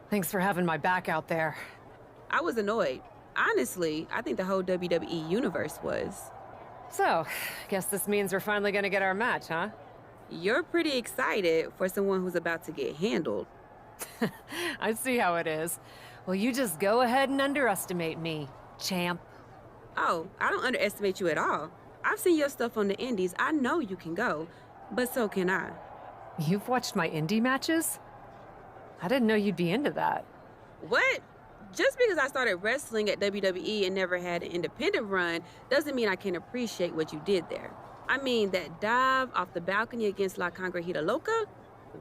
Thanks for having my back out there. I was annoyed. Honestly, I think the whole WWE universe was. So, guess this means we're finally gonna get our match, huh? You're pretty excited for someone who's about to get handled. I see how it is. Well, you just go ahead and underestimate me, champ. Oh, I don't underestimate you at all. I've seen your stuff on the indies. I know you can go, but so can I. You've watched my indie matches? I didn't know you'd be into that. What? Just because I started wrestling at WWE and never had an independent run doesn't mean I can't appreciate what you did there. I mean, that dive off the balcony against La Congrejita Loca?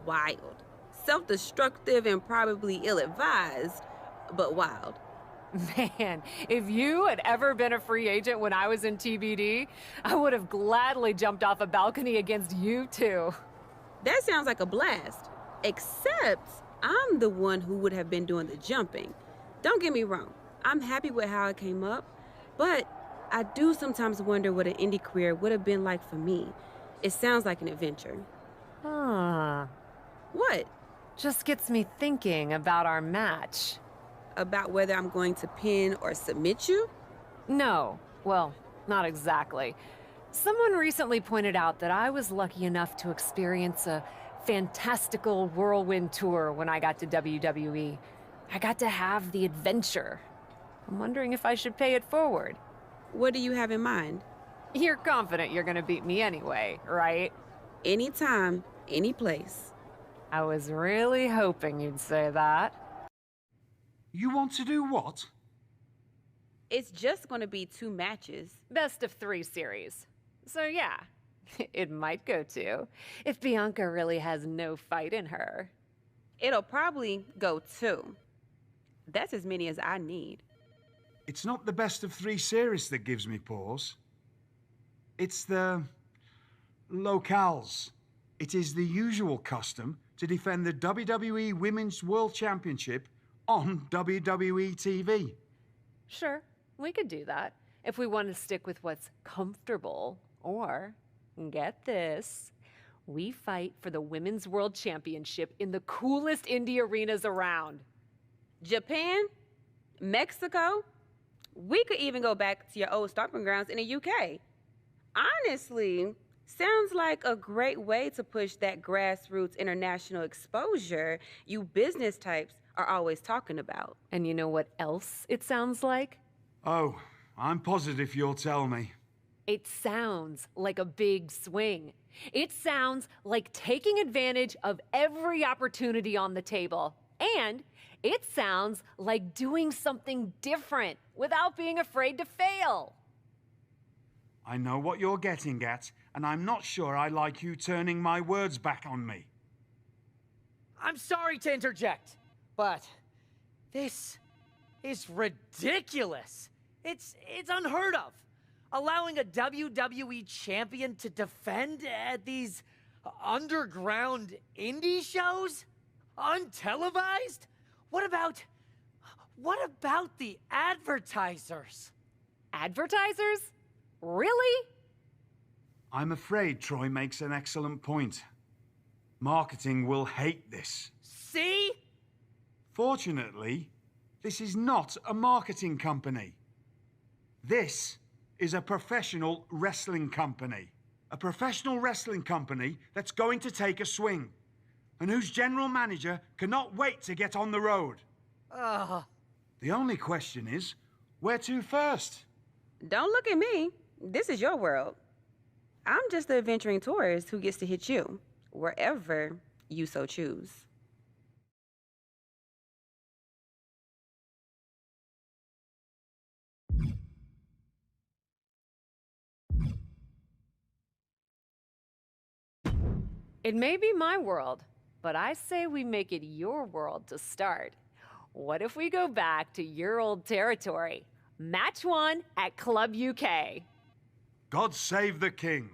Wild. Self-destructive and probably ill-advised, but wild. Man, if you had ever been a free agent when I was in TBD, I would have gladly jumped off a balcony against you too. That sounds like a blast. Except I'm the one who would have been doing the jumping. Don't get me wrong, I'm happy with how it came up, but I do sometimes wonder what an indie career would have been like for me. It sounds like an adventure. Huh. What? Just gets me thinking about our match. About whether I'm going to pin or submit you? No. Well, not exactly. Someone recently pointed out that I was lucky enough to experience a fantastical whirlwind tour when I got to WWE. I got to have the adventure. I'm wondering if I should pay it forward. What do you have in mind? You're confident you're gonna beat me anyway, right? Anytime, any place. I was really hoping you'd say that. You want to do what? It's just going to be 2 matches. Best of 3 series. So yeah, it might go 2, if Bianca really has no fight in her. It'll probably go 2. That's as many as I need. It's not the best of 3 series that gives me pause. It's the locales. It is the usual custom to defend the WWE Women's World Championship on WWE TV. Sure, we could do that, if we want to stick with what's comfortable. Or, get this, we fight for the Women's World Championship in the coolest indie arenas around. Japan? Mexico? We could even go back to your old stomping grounds in the UK. Honestly, sounds like a great way to push that grassroots international exposure you business types are always talking about. And you know what else it sounds like? Oh, I'm positive you'll tell me. It sounds like a big swing. It sounds like taking advantage of every opportunity on the table. And it sounds like doing something different without being afraid to fail. I know what you're getting at, and I'm not sure I like you turning my words back on me. I'm sorry to interject, but this is ridiculous. It's unheard of. Allowing a WWE champion to defend at these underground indie shows? Untelevised? What about the advertisers? Advertisers? Really? I'm afraid Troy makes an excellent point. Marketing will hate this. See? Fortunately, this is not a marketing company. This is a professional wrestling company. A professional wrestling company that's going to take a swing, and whose general manager cannot wait to get on the road. The only question is, where to first? Don't look at me. This is your world. I'm just the adventuring tourist who gets to hit you, wherever you so choose. It may be my world, but I say we make it your world to start. What if we go back to your old territory? Match 1 at Club UK. God save the king.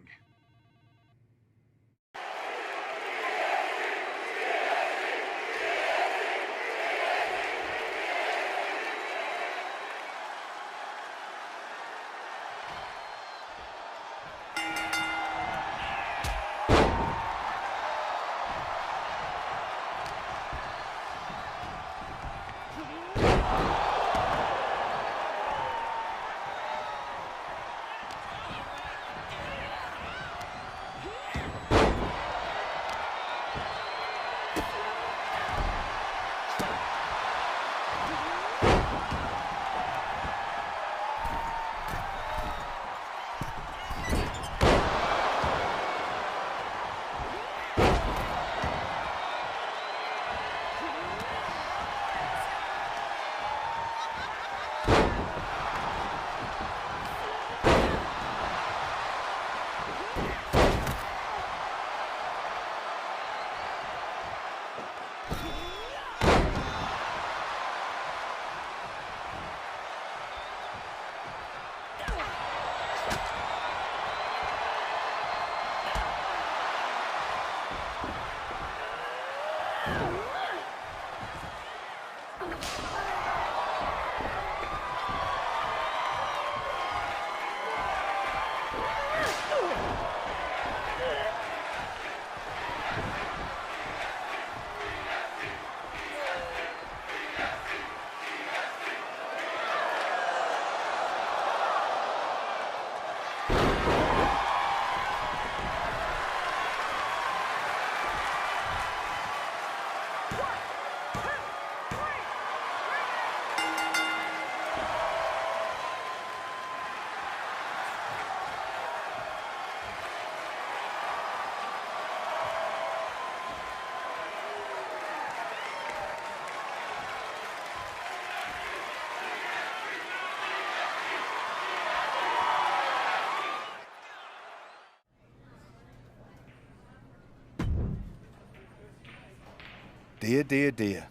Dear, dear, dear.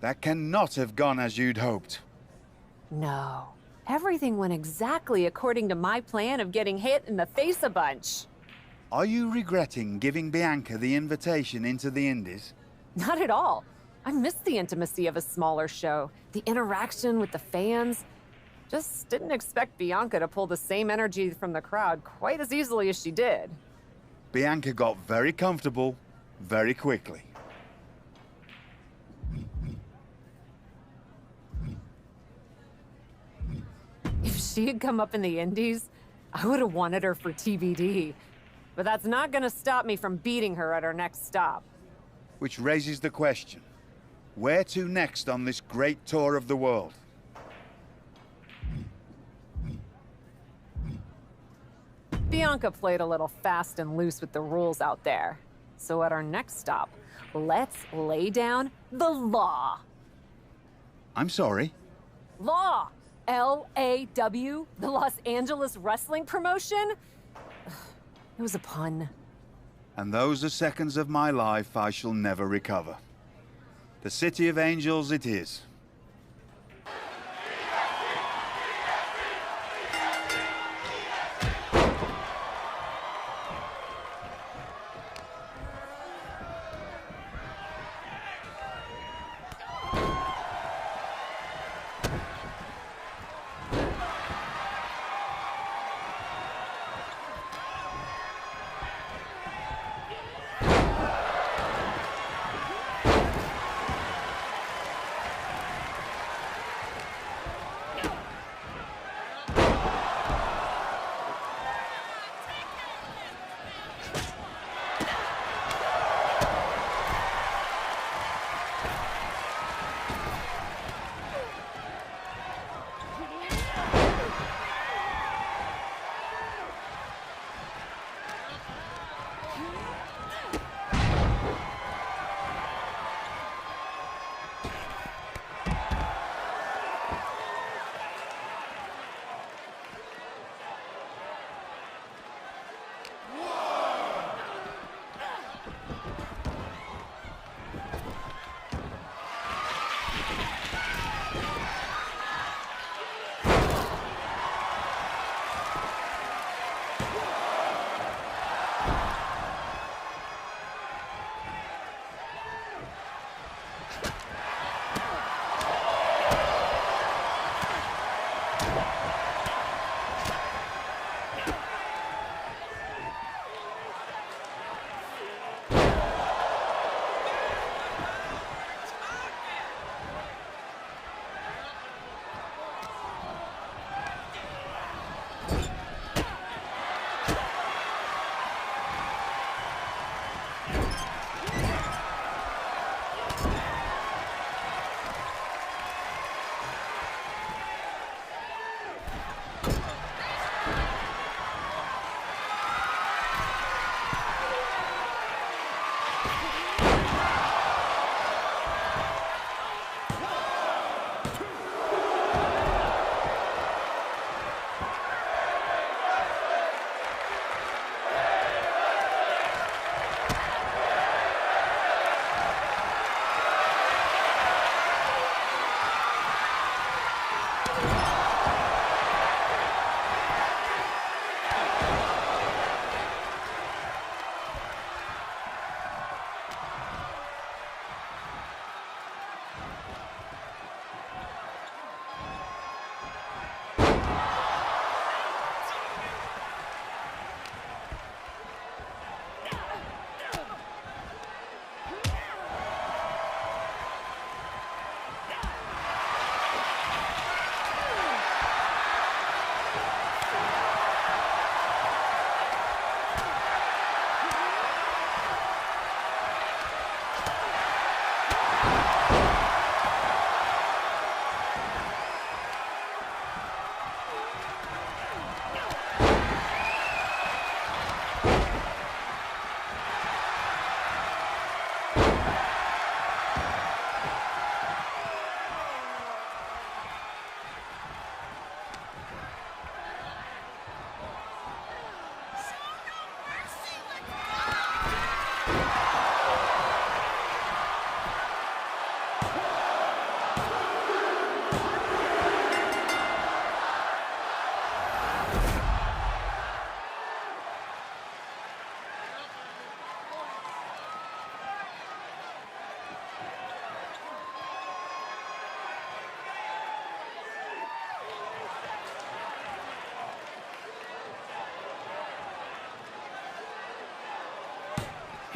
That cannot have gone as you'd hoped. No. Everything went exactly according to my plan of getting hit in the face a bunch. Are you regretting giving Bianca the invitation into the Indies? Not at all. I missed the intimacy of a smaller show, the interaction with the fans. Just didn't expect Bianca to pull the same energy from the crowd quite as easily as she did. Bianca got very comfortable very quickly. If she had come up in the Indies, I would have wanted her for TBD. But that's not gonna stop me from beating her at our next stop. Which raises the question, where to next on this great tour of the world? Bianca played a little fast and loose with the rules out there. So at our next stop, let's lay down the law. I'm sorry. Law! LAW, the Los Angeles Wrestling Promotion? It was a pun. And those are seconds of my life I shall never recover. The City of Angels it is.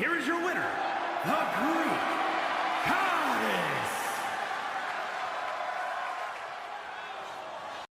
here is your winner, the Greek Goddess.